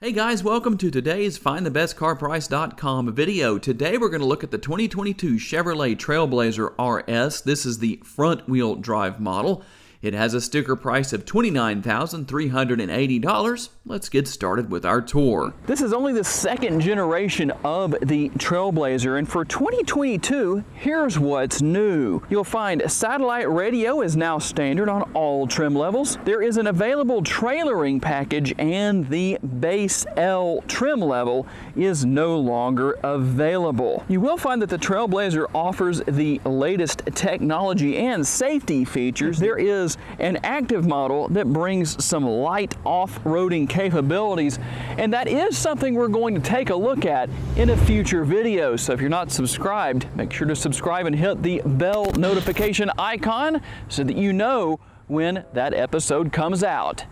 Hey guys, welcome to today's FindTheBestCarPrice.com video. Today we're going to look at the 2022 Chevrolet Trailblazer RS. This is the front-wheel drive model. It has a sticker price of $29,380. Let's get started with our tour. This is only the second generation of the Trailblazer, and for 2022, here's what's new. You'll find satellite radio is now standard on all trim levels. There is an available trailering package, and the base L trim level is no longer available. You will find that the Trailblazer offers the latest technology and safety features. There is an active model that brings some light off-roading capabilities, and that is something we're going to take a look at in a future video. So if you're not subscribed, make sure to subscribe and hit the bell notification icon so that you know when that episode comes out.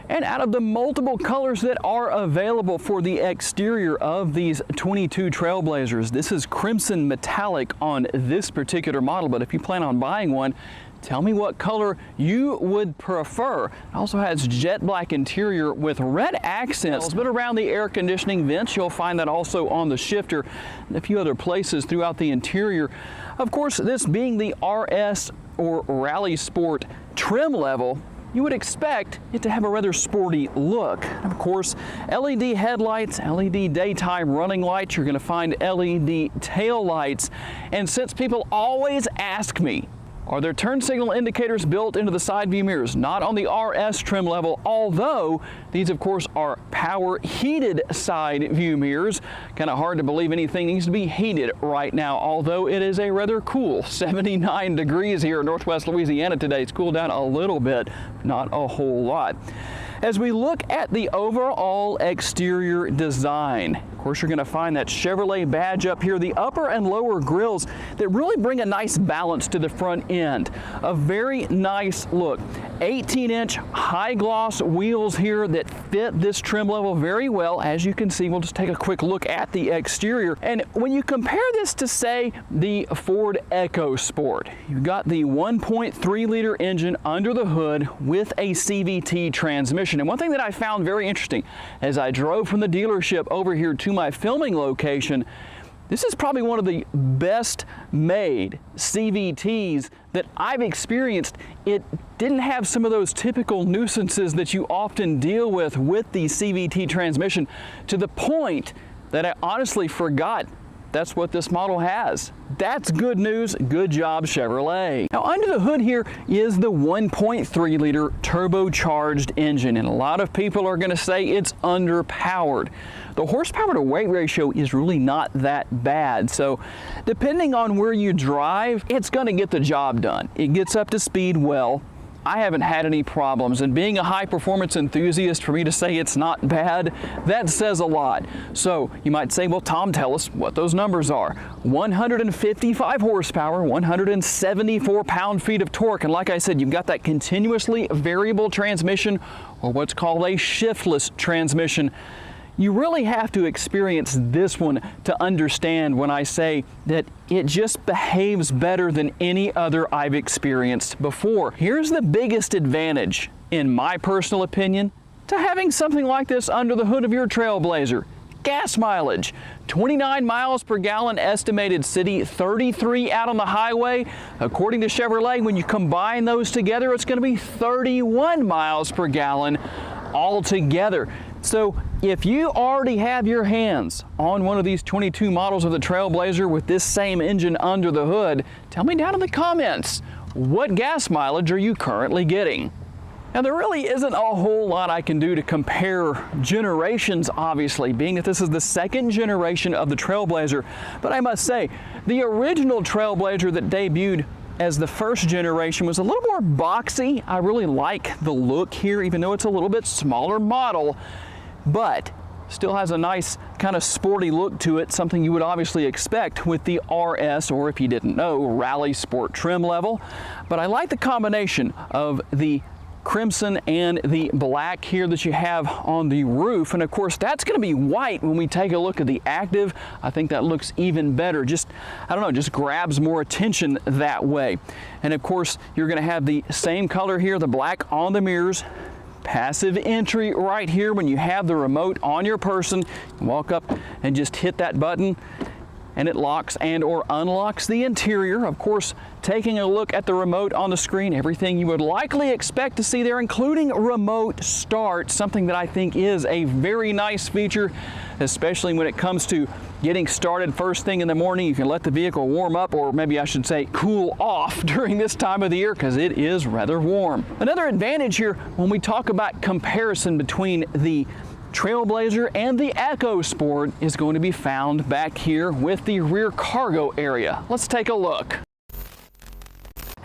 And out of the multiple colors that are available for the exterior of these 22 Trailblazers, this is crimson metallic on this particular model, but if you plan on buying one, tell me what color you would prefer. It also has jet black interior with red accents, but around the air conditioning vents, you'll find that also on the shifter and a few other places throughout the interior. Of course, this being the RS or Rally Sport trim level, you would expect it to have a rather sporty look. Of course, LED headlights, LED daytime running lights, you're going to find LED tail lights. And since people always ask me, are there turn signal indicators built into the side view mirrors? Not on the RS trim level, although these of course are power heated side view mirrors. Kind of hard to believe anything needs to be heated right now, although it is a rather cool 79 degrees here in Northwest Louisiana today. It's cooled down a little bit, not a whole lot. As we look at the overall exterior design, of course you're going to find that Chevrolet badge up here, the upper and lower grills that really bring a nice balance to the front end. A very nice look. 18-inch high gloss wheels here that fit this trim level very well. As you can see, we'll just take a quick look at the exterior. And when you compare this to, say, the Ford EcoSport, you've got the 1.3 liter engine under the hood with a CVT transmission. And one thing that I found very interesting as I drove from the dealership over here to my filming location, this is probably one of the best made CVTs that I've experienced. It didn't have some of those typical nuisances that you often deal with the CVT transmission, to the point that I honestly forgot that's what this model has. That's good news. Good job, Chevrolet. Now, under the hood here is the 1.3 liter turbocharged engine, and a lot of people are going to say it's underpowered. The horsepower to weight ratio is really not that bad, so depending on where you drive, it's going to get the job done. It gets up to speed well. I haven't had any problems, and being a high performance enthusiast, for me to say it's not bad, that says a lot. So you might say, well, Tom, tell us what those numbers are. 155 horsepower, 174 pound-feet of torque, and like I said, you've got that continuously variable transmission, or what's called a shiftless transmission. You really have to experience this one to understand when I say that it just behaves better than any other I've experienced before. Here's the biggest advantage, in my personal opinion, to having something like this under the hood of your Trailblazer. Gas mileage, 29 miles per gallon estimated city, 33 out on the highway. According to Chevrolet, when you combine those together, it's going to be 31 miles per gallon altogether. So if you already have your hands on one of these 22 models of the Trailblazer with this same engine under the hood, tell me down in the comments, what gas mileage are you currently getting? Now, there really isn't a whole lot I can do to compare generations, obviously, being that this is the second generation of the Trailblazer. But I must say, the original Trailblazer that debuted as the first generation was a little more boxy. I really like the look here, even though it's a little bit smaller model, but still has a nice kind of sporty look to it, something you would obviously expect with the RS, or if you didn't know, Rally Sport trim level. But I like the combination of the crimson and the black here that you have on the roof, and of course that's going to be white when we take a look at the active. I think that looks even better. Just, I don't know, just grabs more attention that way. And of course you're going to have the same color here, the black on the mirrors, passive entry right here when you have the remote on your person. Walk up and just hit that button and it locks and or unlocks the interior. Of course, taking a look at the remote on the screen, everything you would likely expect to see there, including remote start, something that I think is a very nice feature, especially when it comes to getting started first thing in the morning. You can let the vehicle warm up, or maybe I should say cool off during this time of the year, because it is rather warm. Another advantage here when we talk about comparison between the Trailblazer and the EcoSport is going to be found back here with the rear cargo area. Let's take a look.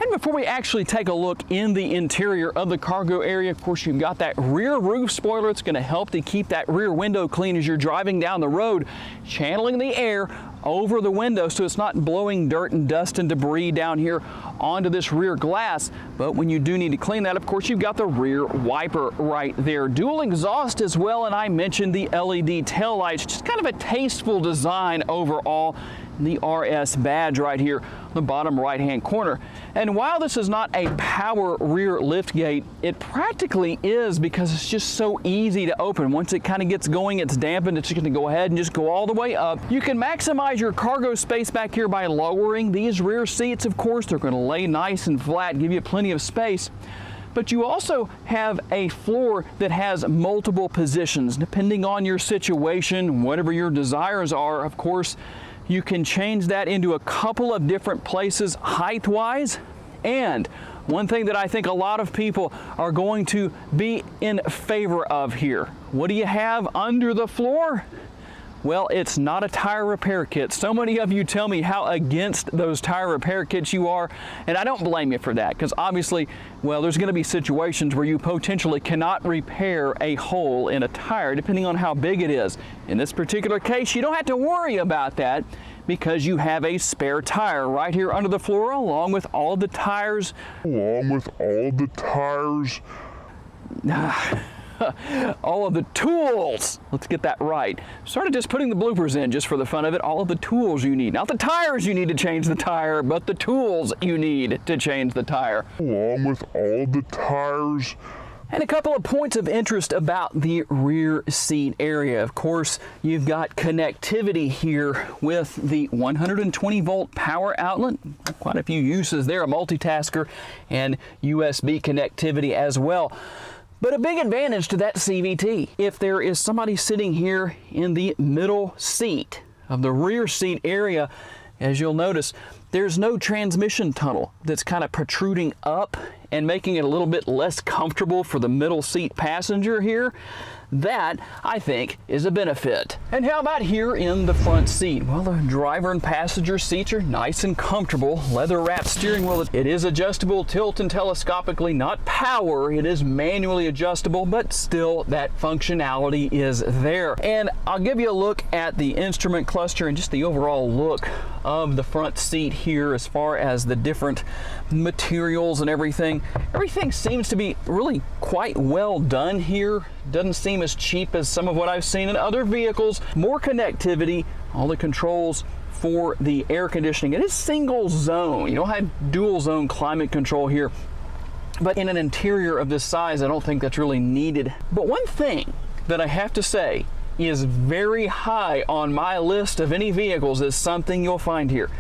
And before we actually take a look in the interior of the cargo area, of course, you've got that rear roof spoiler. It's going to help to keep that rear window clean as you're driving down the road, channeling the air over the window so it's not blowing dirt and dust and debris down here onto this rear glass. But when you do need to clean that, of course, you've got the rear wiper right there. Dual exhaust as well, and I mentioned the LED taillights, just kind of a tasteful design overall. The RS badge right here on the bottom right hand corner. And while this is not a power rear lift gate, it practically is, because it's just so easy to open. Once it kind of gets going, it's dampened, it's just going to go ahead and just go all the way up. You can maximize your cargo space back here by lowering these rear seats. Of course, they're going to lay nice and flat, give you plenty of space. But you also have a floor that has multiple positions. Depending on your situation, whatever your desires are, of course, you can change that into a couple of different places height-wise. And one thing that I think a lot of people are going to be in favor of here. What do you have under the floor? Well, it's not a tire repair kit. So many of you tell me how against those tire repair kits you are, and I don't blame you for that, because obviously, well, there's going to be situations where you potentially cannot repair a hole in a tire, depending on how big it is. In this particular case, you don't have to worry about that, because you have a spare tire right here under the floor, along with all the tires. All of the tools. Let's get that right. Sort of just putting the bloopers in just for the fun of it. All of the tools you need. Not the tires you need to change the tire, but the tools you need to change the tire. Along with all the tires. And a couple of points of interest about the rear seat area. Of course, you've got connectivity here with the 120 volt power outlet. Quite a few uses there, a multitasker, and USB connectivity as well. But a big advantage to that CVT, if there is somebody sitting here in the middle seat of the rear seat area, as you'll notice, there's no transmission tunnel that's kind of protruding up and making it a little bit less comfortable for the middle seat passenger here. That, I think, is a benefit. And how about here in the front seat? Well, the driver and passenger seats are nice and comfortable. Leather-wrapped steering wheel. It is adjustable, tilt and telescopically, not power. It is manually adjustable, but still that functionality is there. And I'll give you a look at the instrument cluster and just the overall look of the front seat here as far as the different materials and everything. Everything seems to be really quite well done here. Doesn't seem as cheap as some of what I've seen in other vehicles. More connectivity, all the controls for the air conditioning. It is single zone. You don't have dual zone climate control here. But in an interior of this size, I don't think that's really needed. But one thing that I have to say is very high on my list of any vehicles is something you'll find here.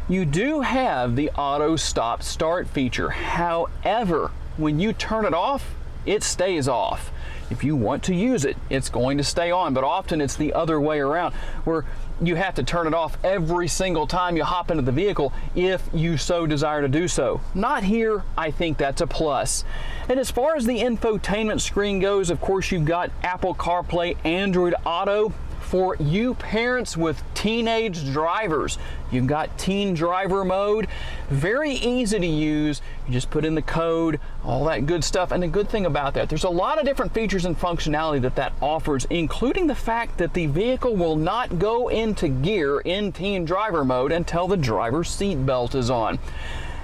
You do have the auto stop start feature. However, when you turn it off, it stays off. If you want to use it, it's going to stay on, but often it's the other way around, where you have to turn it off every single time you hop into the vehicle if you so desire to do so. Not here. I think that's a plus. And as far as the infotainment screen goes, of course, you've got Apple CarPlay, Android Auto. For you parents with teenage drivers, you've got teen driver mode. Very easy to use. You just put in the code, all that good stuff. And the good thing about that, there's a lot of different features and functionality that offers, including the fact that the vehicle will not go into gear in teen driver mode until the driver's seat belt is on.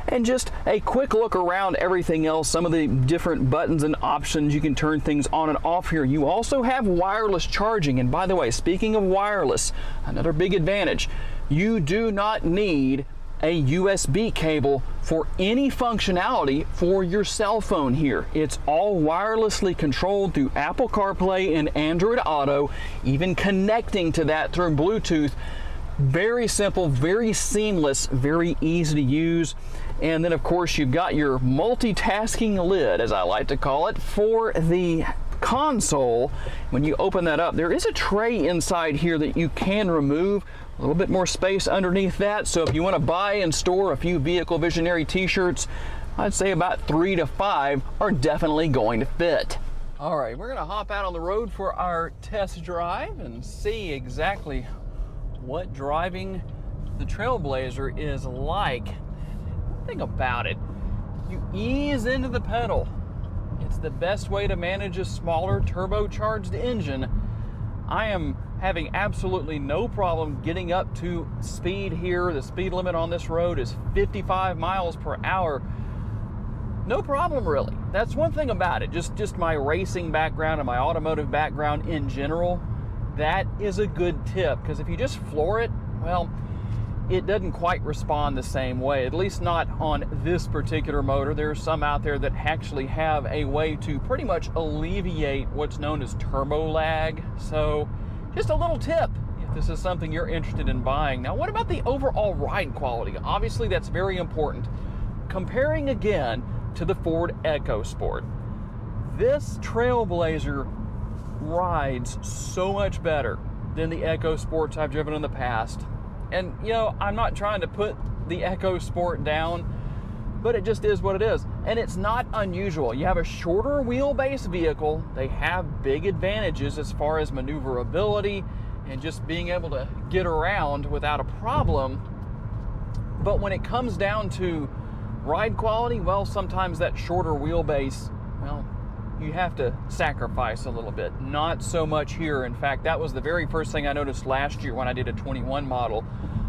And just a quick look around everything else, some of the different buttons and options. You can turn things on and off here. You also have wireless charging. And by the way, speaking of wireless, another big advantage, you do not need a USB cable for any functionality for your cell phone here. It's all wirelessly controlled through Apple CarPlay and Android Auto, even connecting to that through Bluetooth. Very simple, very seamless, very easy to use. And then of course you've got your multitasking lid, as I like to call it, for the console. When you open that up, there is a tray inside here that you can remove. A little bit more space underneath that, so if you want to buy and store a few Vehicle Visionary t-shirts, I'd say about 3 to 5 are definitely going to fit. All right, we're going to hop out on the road for our test drive and see exactly what driving the Trailblazer is like. Think about it. You ease into the pedal. It's the best way to manage a smaller turbocharged engine. I am having absolutely no problem getting up to speed here. The speed limit on this road is 55 miles per hour. No problem, really. That's one thing about it. Just my racing background and my automotive background in general, that is a good tip, because if you just floor it, well, it doesn't quite respond the same way, at least not on this particular motor. There's some out there that actually have a way to pretty much alleviate what's known as turbo lag. So just a little tip if this is something you're interested in buying. Now, what about the overall ride quality? Obviously, that's very important. Comparing again to the Ford EcoSport, this Trailblazer rides so much better than the EcoSports I've driven in the past. And you know, I'm not trying to put the EcoSport down, but it just is what it is. And it's not unusual. You have a shorter wheelbase vehicle. They have big advantages as far as maneuverability and just being able to get around without a problem. But when it comes down to ride quality, well, sometimes that shorter wheelbase, well, you have to sacrifice a little bit. Not so much here. In fact, that was the very first thing I noticed last year when I did a 21 model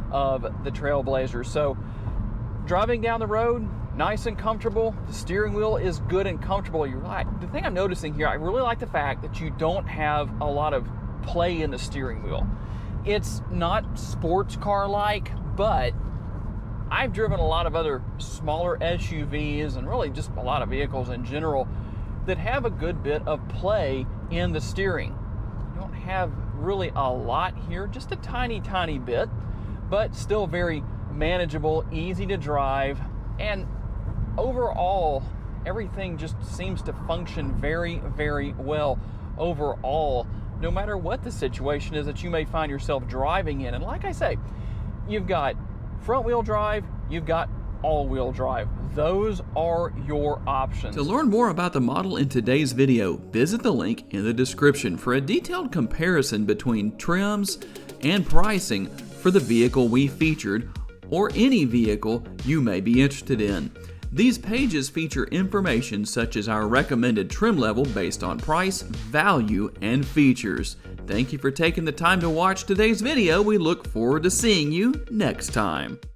of the Trailblazer. So driving down the road, nice and comfortable. The steering wheel is good and comfortable. You're right. The thing I'm noticing here, I really like the fact that you don't have a lot of play in the steering wheel. It's not sports car like, but I've driven a lot of other smaller SUVs and really just a lot of vehicles in general that have a good bit of play in the steering. You don't have really a lot here, just a tiny bit, but still very manageable, easy to drive, and overall everything just seems to function very well overall, no matter what the situation is that you may find yourself driving in. And like I say, you've got front wheel drive, you've got all-wheel drive. Those are your options. To learn more about the model in today's video, visit the link in the description for a detailed comparison between trims and pricing for the vehicle we featured or any vehicle you may be interested in. These pages feature information such as our recommended trim level based on price, value, and features. Thank you for taking the time to watch today's video. We look forward to seeing you next time.